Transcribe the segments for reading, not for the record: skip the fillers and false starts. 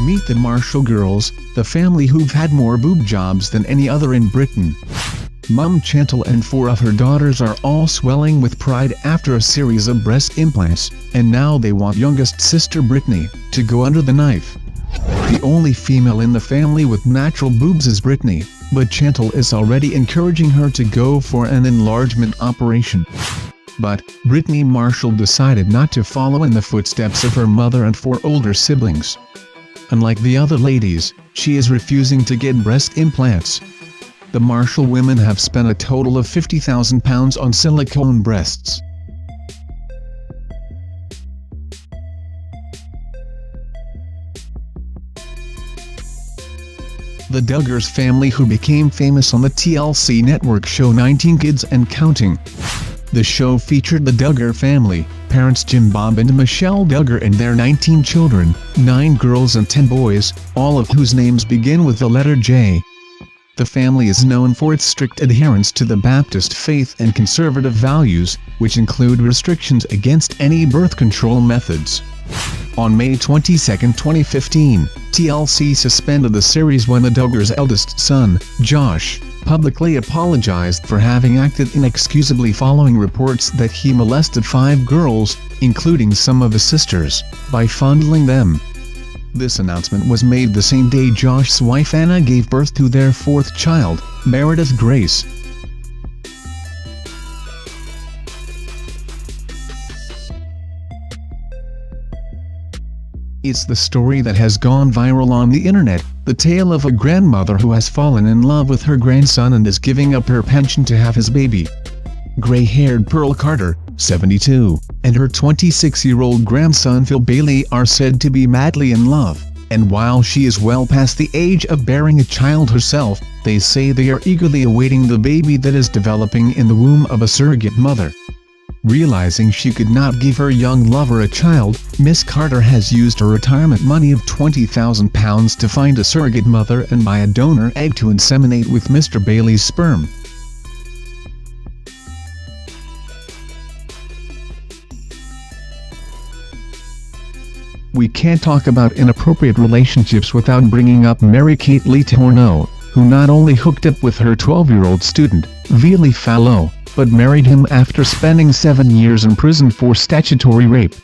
Meet the Marshall girls, the family who've had more boob jobs than any other in Britain. Mum Chantal and 4 of her daughters are all swelling with pride after a series of breast implants, and now they want youngest sister Brittany to go under the knife. The only female in the family with natural boobs is Brittany, but Chantal is already encouraging her to go for an enlargement operation. But Brittany Marshall decided not to follow in the footsteps of her mother and 4 older siblings. Unlike the other ladies, she is refusing to get breast implants. The Marshall women have spent a total of £50,000 on silicone breasts. The Duggars family, who became famous on the TLC network show 19 Kids and Counting. The show featured the Duggar family, parents Jim Bob and Michelle Duggar and their 19 children, 9 girls and 10 boys, all of whose names begin with the letter J. The family is known for its strict adherence to the Baptist faith and conservative values, which include restrictions against any birth control methods. On May 22, 2015, TLC suspended the series when the Duggars' eldest son, Josh, publicly apologized for having acted inexcusably following reports that he molested 5 girls, including some of his sisters, by fondling them. This announcement was made the same day Josh's wife Anna gave birth to their 4th child, Meredith Grace. It's the story that has gone viral on the internet, the tale of a grandmother who has fallen in love with her grandson and is giving up her pension to have his baby. Gray-haired Pearl Carter, 72, and her 26-year-old grandson Phil Bailey are said to be madly in love, and while she is well past the age of bearing a child herself, they say they are eagerly awaiting the baby that is developing in the womb of a surrogate mother. Realizing she could not give her young lover a child, Miss Carter has used her retirement money of £20,000 to find a surrogate mother and buy a donor egg to inseminate with Mr. Bailey's sperm. We can't talk about inappropriate relationships without bringing up Mary-Kate Lee Tourneau, who not only hooked up with her 12-year-old student, Vili Fallow, but married him after spending 7 years in prison for statutory rape.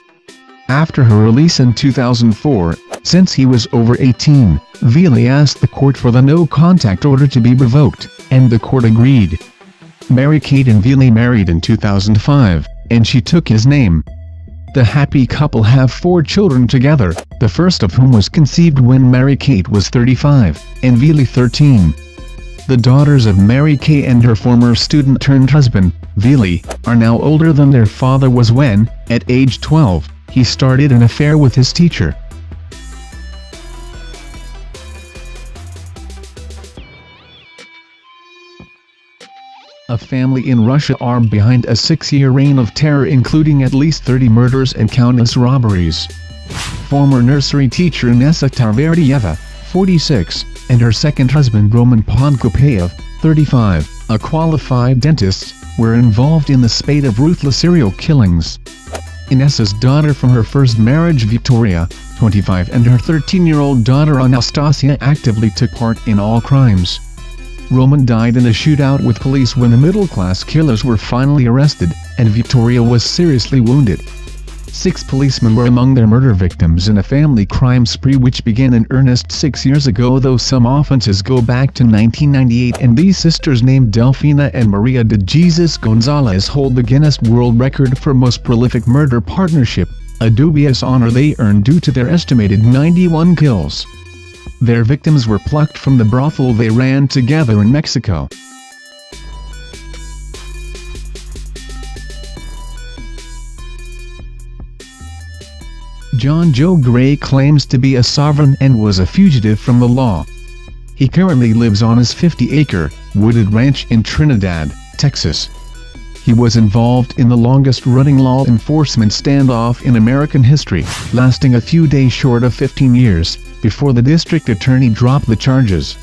After her release in 2004, since he was over 18, Vili asked the court for the no-contact order to be revoked, and the court agreed. Mary-Kate and Vili married in 2005, and she took his name. The happy couple have 4 children together, the first of whom was conceived when Mary-Kate was 35, and Vili 13. The daughters of Mary-Kate and her former student-turned-husband, Vili, are now older than their father was when, at age 12, he started an affair with his teacher. A family in Russia are behind a 6-year reign of terror, including at least 30 murders and countless robberies. Former nursery teacher Inessa Tarverdieva, 46, and her second husband Roman Podkopayev, 35, a qualified dentist, were involved in the spate of ruthless serial killings. Inessa's daughter from her first marriage Victoria, 25, and her 13-year-old daughter Anastasia actively took part in all crimes. Roman died in a shootout with police when the middle-class killers were finally arrested, and Victoria was seriously wounded. 6 policemen were among their murder victims in a family crime spree which began in earnest 6 years ago, though some offenses go back to 1998, and these sisters named Delfina and Maria de Jesus Gonzalez hold the Guinness World Record for most prolific murder partnership, a dubious honor they earned due to their estimated 91 kills. Their victims were plucked from the brothel they ran together in Mexico. John Joe Gray claims to be a sovereign and was a fugitive from the law. He currently lives on his 50-acre, wooded ranch in Trinidad, Texas. He was involved in the longest-running law enforcement standoff in American history, lasting a few days short of 15 years, before the district attorney dropped the charges.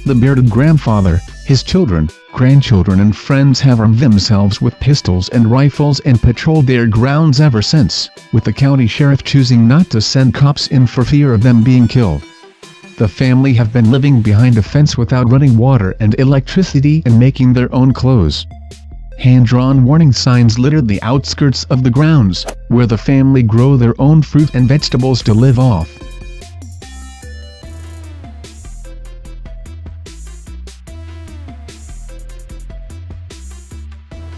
The bearded grandfather, his children, grandchildren and friends have armed themselves with pistols and rifles and patrolled their grounds ever since, with the county sheriff choosing not to send cops in for fear of them being killed. The family have been living behind a fence without running water and electricity and making their own clothes. Hand-drawn warning signs litter the outskirts of the grounds, where the family grow their own fruit and vegetables to live off.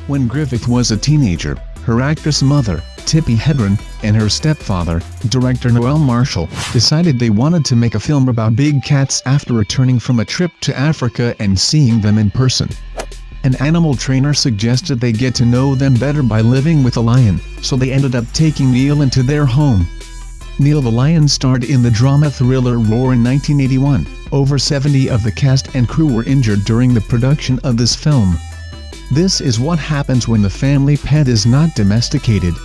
When Griffith was a teenager, her actress mother, Tippi Hedren, and her stepfather, director Noel Marshall, decided they wanted to make a film about big cats after returning from a trip to Africa and seeing them in person. An animal trainer suggested they get to know them better by living with a lion, so they ended up taking Neil into their home. Neil the lion starred in the drama thriller Roar in 1981. Over 70 of the cast and crew were injured during the production of this film. This is what happens when the family pet is not domesticated.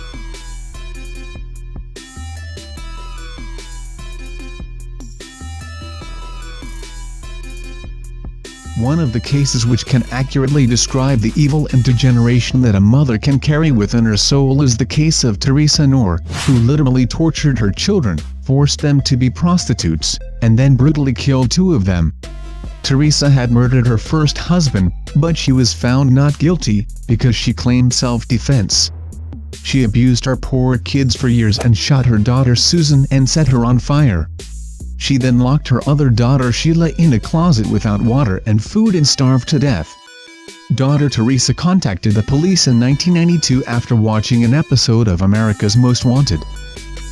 One of the cases which can accurately describe the evil and degeneration that a mother can carry within her soul is the case of Teresa Knorr, who literally tortured her children, forced them to be prostitutes, and then brutally killed 2 of them. Teresa had murdered her first husband, but she was found not guilty, because she claimed self-defense. She abused her poor kids for years and shot her daughter Susan and set her on fire. She then locked her other daughter Sheila in a closet without water and food and starved to death. Daughter Teresa contacted the police in 1992 after watching an episode of America's Most Wanted.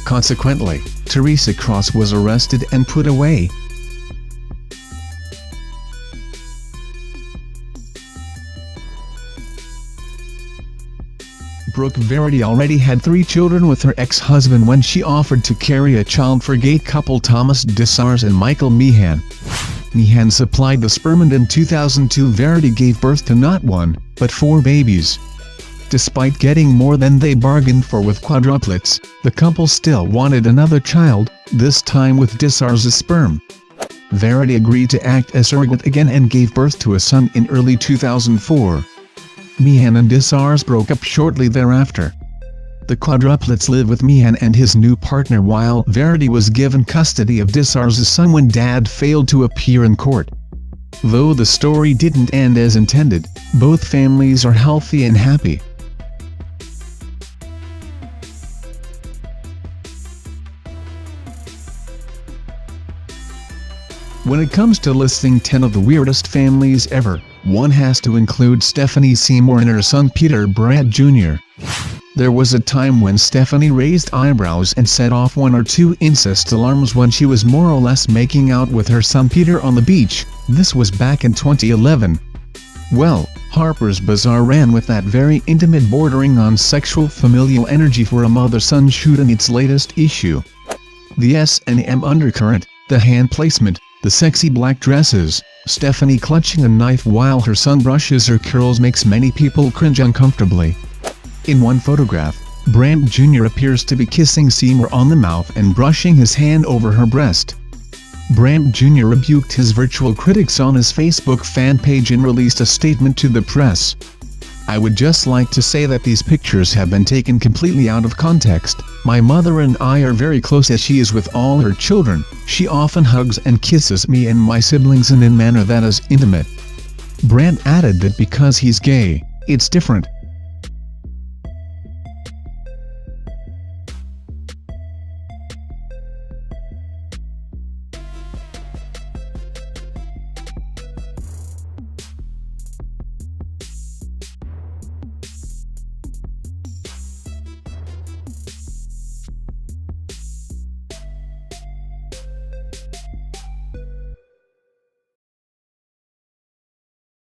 Consequently, Teresa Cross was arrested and put away. Brooke Verity already had 3 children with her ex-husband when she offered to carry a child for gay couple Thomas Dessars and Michael Meehan. Meehan supplied the sperm, and in 2002 Verity gave birth to not 1, but 4 babies. Despite getting more than they bargained for with quadruplets, the couple still wanted another child, this time with Dessars' sperm. Verity agreed to act as surrogate again and gave birth to a son in early 2004. Meehan and Dessars broke up shortly thereafter. The quadruplets live with Meehan and his new partner while Verity was given custody of Dessars' son when Dad failed to appear in court. Though the story didn't end as intended, both families are healthy and happy. When it comes to listing 10 of the weirdest families ever, one has to include Stephanie Seymour and her son Peter Brad Jr. There was a time when Stephanie raised eyebrows and set off 1 or 2 incest alarms when she was more or less making out with her son Peter on the beach. This was back in 2011. Well, Harper's Bazaar ran with that very intimate bordering on sexual familial energy for a mother-son shoot in its latest issue. The S&M undercurrent, the hand placement, the sexy black dresses, Stephanie clutching a knife while her son brushes her curls makes many people cringe uncomfortably. In one photograph, Brant Jr. appears to be kissing Seymour on the mouth and brushing his hand over her breast. Brant Jr. rebuked his virtual critics on his Facebook fan page and released a statement to the press. "I would just like to say that these pictures have been taken completely out of context. My mother and I are very close as she is with all her children. She often hugs and kisses me and my siblings in a manner that is intimate." Brant added that because he's gay, it's different.